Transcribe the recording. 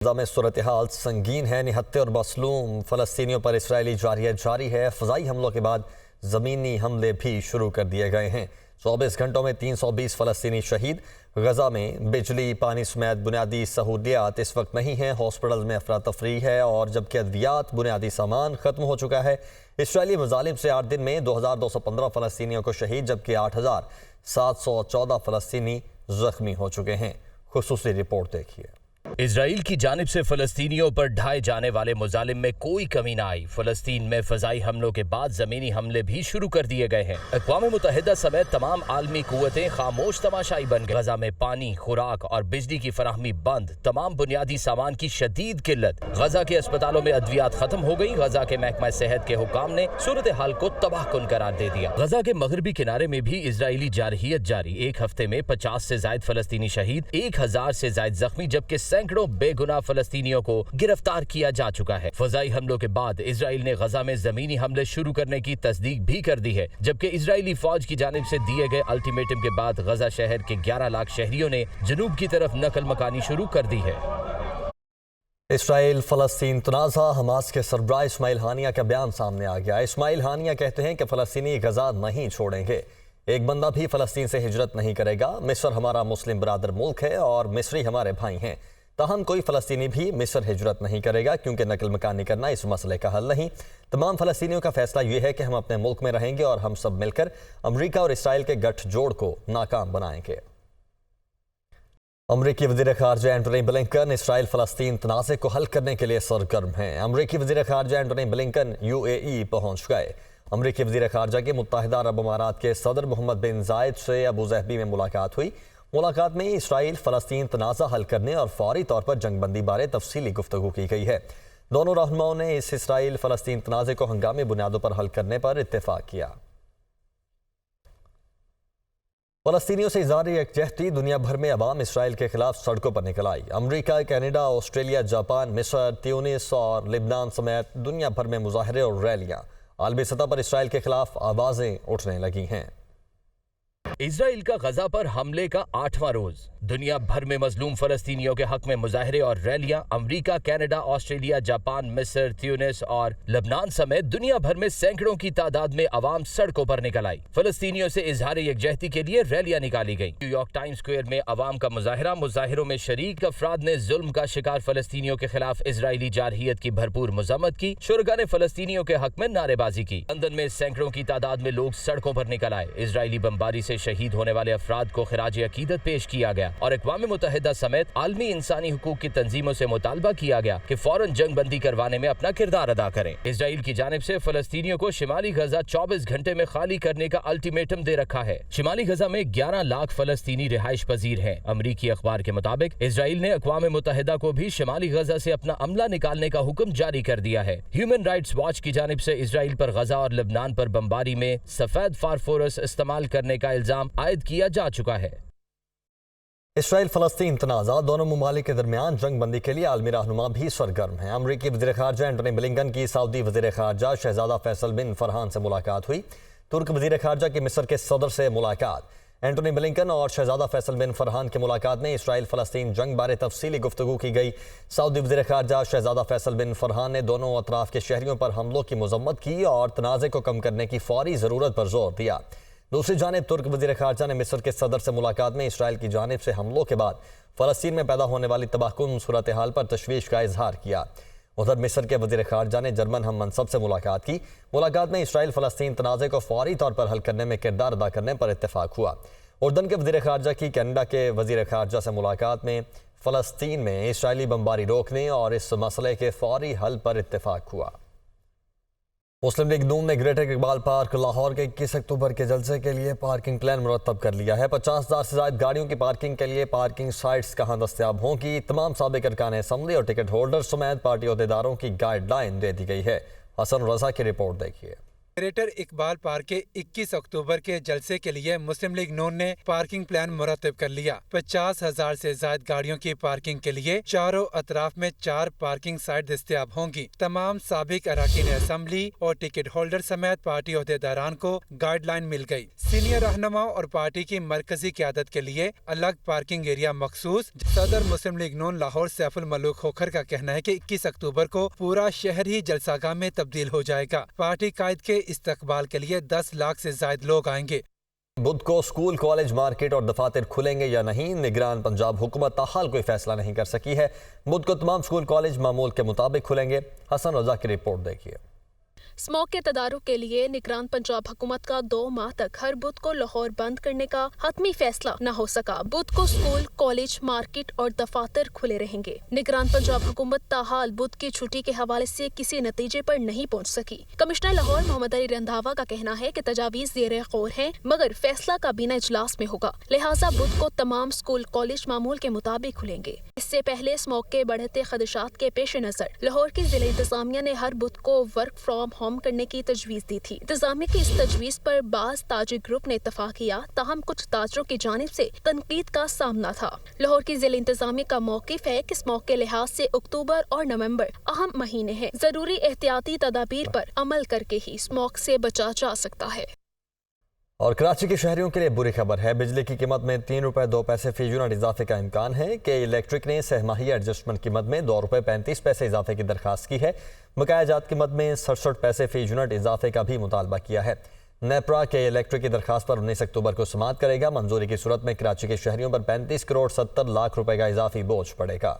गजा में सूरत हाल संगीन है। निहत्ते और मसलूम फ़लस्तीनियों पर इसराइली जारियत जारी है। फ़ज़ाई हमलों के बाद ज़मीनी हमले भी शुरू कर दिए गए हैं। 24 घंटों में 320 फ़लस्तीनी शहीद। गजा में बिजली पानी समेत बुनियादी सहूलियात इस वक्त नहीं हैं। हॉस्पिटल में अफरा तफरी है और जबकि अद्वियात बुनियादी सामान ख़त्म हो चुका है। इसराइली मज़ालिम से 8 दिन में 2215 फ़लस्तीनियों को शहीद जबकि 8714 फ़लस्तीनी ज़ख्मी हो चुके हैं। खुसूसी रिपोर्ट देखिए। इजराइल की जानिब से फलस्तीनियों पर ढाए जाने वाले मुजालिम में कोई कमी न आई। फलस्तीन में फजाई हमलों के बाद जमीनी हमले भी शुरू कर दिए गए हैं। अक़वाम मुत्तहिदा समेत तमाम आलमी कुव्वतें खामोश तमाशाई बन गई। गजा में पानी, खुराक और बिजली की फराहमी बंद, तमाम बुनियादी सामान की शदीद किल्लत। गजा के अस्पतालों में अद्वियात खत्म हो गई। गजा के महकमा सेहत के हुकाम ने सूरत हाल को तबाहकुन करार दे दिया। गजा के मगरबी किनारे में भी इजरायली जारहियत जारी। एक हफ्ते में 50 से जायद फलस्तीनी शहीद, 1000 से जायद जख्मी जबकि सैकड़ों बेगुनाह फलस्तीनियों को गिरफ्तार किया जा चुका है। फजाई हमलों के बाद इजराइल ने गजा में जमीनी हमले शुरू करने की तस्दीक भी कर दी है जबकि इजरायली फौज की जानिब से दिए गए अल्टीमेटम के बाद गजा शहर के 11 लाख शहरियों ने जनूब की तरफ नकल मकानी शुरू कर दी है। इसराइल फ़लस्तीन तनाज़ा, हमास के सरबराह इस्माइल हानिया का बयान सामने आ गया। इस्माइल हानिया कहते हैं कि फ़लस्तीनी गजा नहीं छोड़ेंगे। एक बंदा भी फ़लस्तीन से हिजरत नहीं करेगा। मिस्र हमारा मुस्लिम बरादर मुल्क है और मिस्री हमारे भाई हैं। ताहम कोई फ़लस्तीनी भी मिस्र हिजरत नहीं करेगा क्योंकि नकल मकानी करना इस मसले का हल नहीं। तमाम फ़लस्तीनियों का फैसला ये है कि हम अपने मुल्क में रहेंगे और हम सब मिलकर अमरीका और इसराइल के गठजोड़ को नाकाम बनाएंगे। अमरीकी वज़ीर ख़ारजा एंटनी ब्लिंकन इसराइल फ़लस्तीन तनाज़े को हल करने के लिए सरगर्म हैं। अमरीकी वज़ीर ख़ारजा एंटनी ब्लिंकन UAE पहुँच गए। अमरीकी वज़ीर ख़ारजा की मुत्तहिदा अरब अमारात के सदर मोहम्मद बिन जायद से अबू ज़हबी में मुलाकात हुई। मुलाकात में इसराइल फ़लस्तीन तनाज़ा हल करने और फौरी तौर पर जंगबंदी बारे तफसीली गुफ्तगू की गई है। दोनों रहनुमाओं ने इस इसराइल फ़लस्तीन तनाज़े को हंगामी बुनियादों पर हल करने पर इत्तेफाक किया। फ़लस्तीनियों से इज़हार यकजहती, दुनिया भर में अवाम इसराइल के खिलाफ सड़कों पर निकल आई। अमरीका, कनाडा, ऑस्ट्रेलिया, जापान, मिस्र, ट्यूनिस और लिबनान समेत दुनिया भर में मुजाहरे और रैलियाँ। आलमी सतह पर इसराइल के खिलाफ आवाज़ें उठने लगी हैं। इजराइल का गजा पर हमले का 8वां रोज। दुनिया भर में मजलूम फलस्तीनियों के हक में मुजाहरे और रैलियां। अमरीका, कनाडा, ऑस्ट्रेलिया, जापान, मिस्र, ट्यूनिस और लबनान समेत दुनिया भर में सैकड़ों की तादाद में अवाम सड़कों पर निकल आई। फलस्तीनियों से इजहार यकजहती के लिए रैलियां निकाली गई। न्यूयॉर्क टाइम स्क्वायर में अवाम का मुजाहरा। मुजाहिरों में शरीक अफराद ने जुल्म का शिकार फलस्तीनियों के खिलाफ इजरायली जारहियत की भरपूर मजम्मत की। शुरगा ने फलस्तीनियों के हक में नारेबाजी की। लंदन में सैकड़ों की तादाद में लोग सड़कों पर निकल आए। इजरायली बमबारी से शहीद होने वाले अफराद को खिराज अकीदत पेश किया गया और अक़वाम मुत्तहिदा समेत आलमी इंसानी हुकूक की तंजीमों से मुतालबा किया गया कि फौरन जंग बंदी करवाने में अपना किरदार अदा करें। इजराइल की जानिब से फलस्तीनियों को शिमाली गजा 24 घंटे में खाली करने का अल्टीमेटम दे रखा है। शिमाली गजा में 11 लाख फलस्तीनी रिहाइश पजीर हैं। अमरीकी अखबार के मुताबिक इजराइल ने अक़वाम मुत्तहिदा को भी शिमाली गजा से अपना अमला निकालने का हुक्म जारी कर दिया है। ह्यूमन राइट्स वॉच की जानिब से इजराइल पर गजा और लबनान पर बमबारी में सफेद फास्फोरस इस्तेमाल करने का इल्जाम आयद किया जा चुका है। इसराइल फ़लस्तीन तनाज़ा, दोनों ममालिक के दरमियान जंग बंदी के लिए आलमी रहनुमा भी सरगर्म हैं। अमरीकी वज़ीर ख़ारजा एंटनी ब्लिंकन की सऊदी वज़ीर ख़ारजा शहज़ादा फैसल बिन फरहान से मुलाकात हुई। तुर्क वज़ीर ख़ारजा की मिस्र के सदर से मुलाकात। एंटनी ब्लिंकन और शहज़ादा फैसल बिन फरहान की मुलाकात में इसराइल फ़लस्तीन जंग बारे तफसीली गुफ्तगू की गई। सऊदी वज़ीर ख़ारजा शहज़ादा फैसल बिन फरहान ने दोनों अतराफ़ के शहरियों पर हमलों की मजम्मत की और तनाज़े को कम करने की फौरी ज़रूरत पर जोर दिया। दूसरी जानिब तुर्क वज़ीर ख़ारजा ने मिस्र के सदर से मुलाकात में इसराइल की जानिब से हमलों के बाद फ़लस्तीन में पैदा होने वाली तबाहकुन सूरत हाल पर तशवीश का इजहार किया। उधर मिस्र के वज़ीर ख़ारजा ने जर्मन हम मनसब से मुलाकात की। मुलाकात में इसराइल फ़लस्तीन तनाज़े को फौरी तौर पर हल करने में किरदार अदा करने पर इत्तेफाक हुआ। उर्दन के वज़ीर ख़ारजा की कनाडा के वज़ीर ख़ारजा से मुलाकात में फ़लस्तीन में इसराइली बमबारी रोकने और इस मसले के फौरी हल पर इत्तेफाक हुआ। मुस्लिम लीग नून ने ग्रेटर इकबाल पार्क लाहौर के 21 अक्टूबर के जलसे के लिए पार्किंग प्लान मुरतब कर लिया है। 50,000 से ज़ायद गाड़ियों की पार्किंग के लिए पार्किंग साइट्स कहाँ दस्तियाब होंगी, तमाम साबिक अरकान असम्बली और टिकट होल्डर समेत पार्टी अहदेदारों की गाइडलाइन दे दी गई है। हसन रजा की रिपोर्ट देखिए। ग्रेटर इकबाल पार्क के 21 अक्टूबर के जलसे के लिए मुस्लिम लीग नून ने पार्किंग प्लान मुरतब कर लिया। 50,000 से ज्यादा गाड़ियों की पार्किंग के लिए चारों अतराफ में 4 पार्किंग साइट दस्तयाब होंगी। तमाम साबिक अरकान असम्बली और टिकट होल्डर समेत पार्टी ओहदेदारान को गाइडलाइन मिल गई। सीनियर रहनुमा और पार्टी की मरकजी क़यादत के लिए अलग पार्किंग एरिया मखसूस। सदर मुस्लिम लीग नून लाहौर सैफुल मलूक खोखर का कहना है कि 21 अक्टूबर को पूरा शहर ही जलसागाह में तब्दील हो जाएगा। पार्टी कायद के इस्तकबाल के लिए 10 लाख से ज्यादा लोग आएंगे। बुध को स्कूल, कॉलेज, मार्केट और दफातर खुलेंगे या नहीं, निगरान पंजाब हुकूमत ताहाल कोई फैसला नहीं कर सकी है। बुध को तमाम स्कूल, कॉलेज मामूल के मुताबिक खुलेंगे। हसन रजा की रिपोर्ट देखिए। स्मॉग के तदारुक के लिए निगरान पंजाब हुकूमत का 2 माह तक हर बुध को लाहौर बंद करने का हतमी फैसला न हो सका। बुध को स्कूल, कॉलेज, मार्केट और दफातर खुले रहेंगे। निगरान पंजाब हुकूमत ताहाल बुध की छुट्टी के हवाले से किसी नतीजे पर नहीं पहुँच सकी। कमिश्नर लाहौर मोहम्मद अली रंधावा का कहना है कि तजावीज़ ज़ेरे गौर है, मगर फैसला काबीना इजलास में होगा, लिहाजा बुध को तमाम स्कूल, कॉलेज मामूल के मुताबिक खुलेंगे। इससे पहले स्मॉग के बढ़ते खदशात के पेश नजर लाहौर की जिला इंतजामिया ने हर बुध को वर्क फ्रॉम होम करने की तजवीज़ दी थी। इंतजामिया की इस तजवीज़ पर बाज़ ताजिर ग्रुप ने इत्तफाक किया, ताहम कुछ ताजरों की जानिब से तनकीद का सामना था। लाहौर की जिला इंतजामिया का मौक़िफ़ है कि स्मॉग के लिहाज से अक्टूबर और नवंबर अहम महीने हैं। जरूरी एहतियाती तदाबीर पर अमल करके ही स्मॉग से बचा जा सकता है। और कराची के शहरियों के लिए बुरी खबर है। बिजली की कीमत में 3 रुपये 2 पैसे फी यूनिट इजाफे का इम्कान है कि इलेक्ट्रिक ने सहमाही एडजस्टमेंट कीमत में 2 रुपये 35 पैसे इजाफे की दरखास्त की है। बकाया जात कीमत में 67 पैसे फी यूनिट इजाफे का भी मुतालबा किया है। नेपरा के इलेक्ट्रिक की दरखास्त पर 19 अक्टूबर को समाअत करेगा। मंजूरी की सूरत में कराची के शहरियों पर 35 करोड़ 70 लाख रुपए का इजाफी बोझ पड़ेगा।